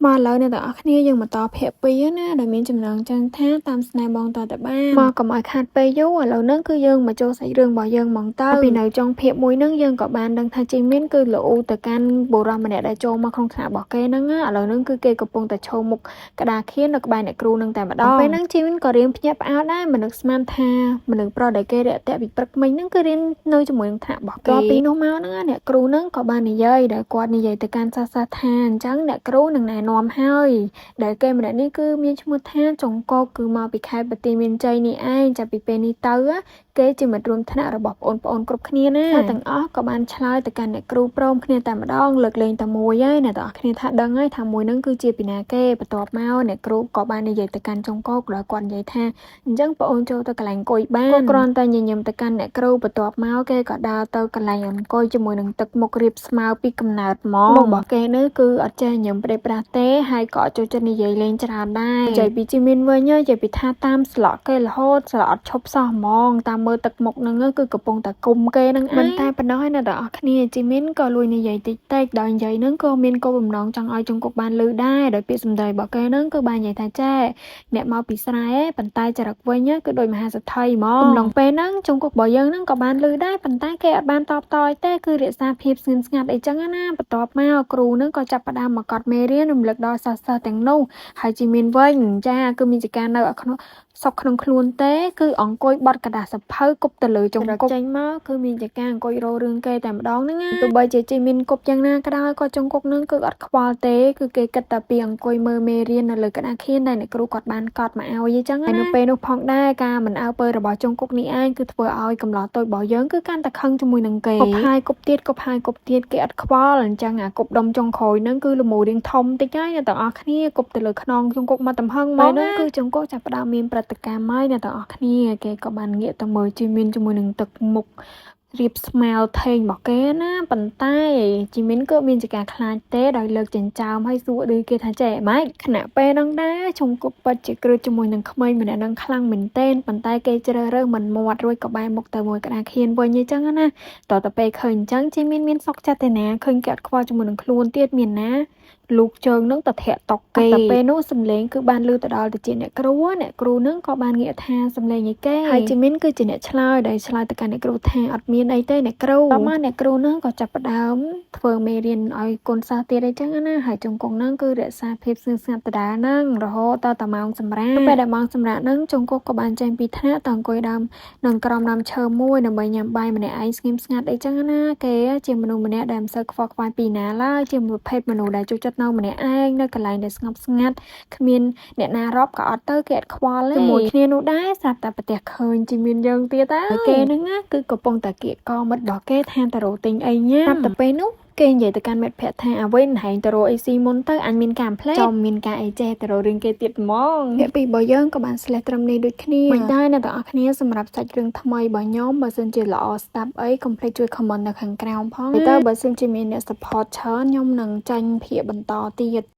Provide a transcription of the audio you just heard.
មកឥឡូវអ្នកទាំងអស់គ្នាយើងបន្តភាគ2ណាដែលមានចំណងជើងថាតាមស្នេហ៍បងតតែបានមកកុំឲ្យខាត់ពេលយូរឥឡូវហ្នឹងគឺយើងមកចូលសាច់រឿងរបស់យើងហ្មងទៅពីនៅចុងភាគ1ហ្នឹងយើងក៏បានដឹងថាជីមីនគឺល្អទៅកាន់បុរសម្នាក់ដែលចូលមកក្នុងថ្នាក់របស់គេហ្នឹងឥឡូវហ្នឹងគឺគេកំពុងតែឈោមុខក្តារខៀននៅក្បែរអ្នកគ្រូហ្នឹងតែម្ដងពេលហ្នឹងជីមីនក៏រៀនភ្ញាក់ផ្អើលដែរមិននឹកស្មានថាមនុស្សប្រុសដែលគេរាក់ទាក់ពីព្រឹកមិញហ្នឹងគឺរៀននៅជាមួយនឹងថ្នាក់របស់គេពីនោះមកហ្នឹងអ្នកគ្រូហ្នឹងក៏បាននិយាយដែលគាត់និយាយទៅកាន់សាស្ត្រាចារ្យថាអញ្ចឹងអ្នកគ្រូនឹងណែនាំហើយដែលគេម្នាក់នេះគឺមានឈ្មោះថាចុងកកគឺមកពីខេត្តបន្ទាយមានជ័យនេះឯងចាប់ពីពេលនេះទៅគេជាមិត្តរួមថ្នាក់របស់បងប្អូនគ្រប់គ្នាណាទាំងអស់ក៏បានឆ្លើយទៅកាន់អ្នកគ្រូព្រមគ្នាតែម្ដងលើកលែងតែមួយហើយអ្នកទាំងអស់គ្នាថាដឹងហើយថាមួយហ្នឹងគឺជាពីណាគេបន្ទាប់មកអ្នកគ្រូក៏បាននិយាយទៅកាន់ចុងកកដោយគាត់និយាយថាអញ្ចឹងបងចូលទៅកន្លែងអង្គុយបានគាត់គ្រាន់តែញញឹមទៅកាន់អ្នកគ្រូបន្ទាប់មកគេក៏ដើរទៅកន្លែងអង្គុយជាមួយនឹងទឹកមុខរៀបស្មើពីកំណើតហ្មងមុខរបស់គេនេះគឺអត់ចេះញញឹមប្រេះប្រាស់ទេហើយក៏អត់ចូលចិត្តនិយាយលេងច្រើនដែរនិយាយពីជីមីនវិញនិយាយពីថាតាមស្លក់គេរហូតស្លក់អត់ឈប់សោះហ្មងតាមមើលទឹកមុខហ្នឹងគឺកំពុងតែគុំគេហ្នឹងឯងមិនតែប៉ុណ្ណោះឯអ្នកទាំងអស់គ្នាជីមីនក៏លួចនិយាយតិចតិចដោយនិយាយហ្នឹងក៏មានគោលបំណងចង់ឲ្យចង្គប់បានលឺដែរដោយពាក្យសម្ដីរបស់គេហ្នឹងគឺបាននិយាយថាចាអ្នកមកពីស្រែប៉ុន្តែចរិតវិញគឺដូចមហាសេដ្ឋីហ្មងកំឡុងពេលហ្នឹងចង្គប់របស់យើងហ្នឹងក៏បានលឺដែរប៉ុន្តែគេអត់បានតបតយទេគឺរក្សាភាពស្ងៀមស្ងាត់អីចឹងណាបន្ទាប់មកគ្រូហ្នឹងក៏ចាប់ផ្ដើមមកកត់មេរៀនរំលឹកដល់សិស្សទាំងនោះហើយជីមីនវិញចាគឺមានចការនៅក្នុងសុកក្នុងខ្លួនទេគឺអង្គុយបត់กระดาษសភៅគប់ទៅលើចុងកុកចេញមកគឺមានចការអង្គុយរោរឿងគេតែម្ដងហ្នឹងទោះបីជាជីមីនគប់យ៉ាងណាក៏ដោយក៏ចុងកុកហ្នឹងគឺអត់ខ្វល់ទេគឺគេគិតតែពីអង្គុយមើលមេរៀននៅលើក្តារខៀនដែលអ្នកគ្រូគាត់បានកត់មកឲ្យអញ្ចឹងណានៅពេលនោះផងដែរការមិនអើពើរបស់ចុងកុកនេះឯងគឺធ្វើឲ្យកំឡោះតូចរបស់យើងគឺកាន់តែខឹងជាមួយនឹងគេគប់ហើយគប់ទៀតគប់ហើយគប់ទៀតគេអត់ខ្វល់អញ្ចឹងអាគប់ដុំចុងក្រោយហ្នឹងគឺលមូរៀងធំតិចហើយអ្នកទាំងអស់គ្នាគប់ទៅលើខ្នងចុងកុកមកទំហឹងមកហ្នឹងគឺចុងកុកចាប់ផ្ដើមមានប្រតិកម្មហើយអ្នកទាំងអស់គ្នាគេក៏បានងាកទៅមើលជីមីនជាមួយនឹងទឹកមុខរៀបស្មាវថេងរបស់គេណាប៉ុន្តែជីមីនក៏មានចការខ្លាចទេដោយលើកចិញ្ចើមឲ្យសួរដូចគេថាចេះម៉េចខណៈពេលហ្នឹងដែរចុងគប់ពិតជាគ្រឹះជាមួយនឹងក្មេងម្នាក់ហ្នឹងខ្លាំងមែនទែនប៉ុន្តែគេជ្រើសរើសមិនមាត់រួចក៏បែរមុខទៅមួយក្តារខៀនវិញអញ្ចឹងណាតទៅពេលឃើញអញ្ចឹងជីមីនមានសុខចិត្តទេណាឃើញគេអត់ខ្វល់ជាមួយនឹងខ្លួនទៀតមានណាលូកជើងនឹងទៅធាក់តុកគេតែពេលនោះសំឡេងគឺបានលឺទៅដល់ទៅជាអ្នកគ្រូនឹងក៏បានងាកថាសំឡេងឯគេហើយជីមីនគឺជាអ្នកឆ្លើយដែលឆ្លើយទៅកាន់អ្នកគ្រូថាអត់មានអីទេអ្នកគ្រូតមកអ្នកគ្រូនឹងក៏ចាប់ផ្ដើមធ្វើមេរៀនឲ្យកូនសិស្សទៀតអីចឹងណាហើយចុងកុកនឹងគឺរក្សាភាពស្ងៀមស្ងាត់ដដែលហ្នឹងរហូតដល់តែម៉ោងសម្រាកពេលដែលម៉ោងសម្រាកហ្នឹងចុងកុកក៏បានចេញពីថ្នាក់ទៅអង្គុយដើមនៅក្រោមដើមឈើមួយដើម្បីញ៉ាំបាយម្នាក់ឯងស្ងៀមស្ងាត់អីចឹងណាគេជាមនុស្សម្នាក់ដែលមិនសូវខ្វល់ខ្វាយពីណាឡើយជាប្រភេទមនុស្សដែលចូលចិត្តនៅម្នាក់ឯងនៅកន្លែងដែលស្ងប់ស្ងាត់គ្មានអ្នកណារាប់ក៏អត់ទៅគេអត់ខ្វល់ទេជាមួយគ្នានោះដែរស្រាប់តែប្រទះឃើញជីមានយើងទៀតហើយគេហ្នឹងណាគឺកំពុងតែគៀកកមិត្តរបស់គេថាទៅរកទិញអីញ៉ាំស្រាប់តែពេលនោះគេនិយាយទៅកាន់មិត្តភក្តិថាអ្វីហែងទៅរកអីស៊ីមុនទៅអញមានការផ្លេចចំមានការអីចេះទៅរករឿងគេទៀតហ្មងភាគពីរបស់យើងក៏បានស្លេះត្រឹមនេះដូចគ្នាមិនដែរអ្នកទាំងអស់គ្នាសម្រាប់សាច់រឿងថ្មីរបស់ខ្ញុំបើសិនជាល្អស្ដាប់អីកុំភ្លេចជួយ comment នៅខាងក្រោមផងទៅបើសិនជាមានអ្នក support ច្រើនខ្ញុំនឹងចាញ់ភាគបន្តទៀត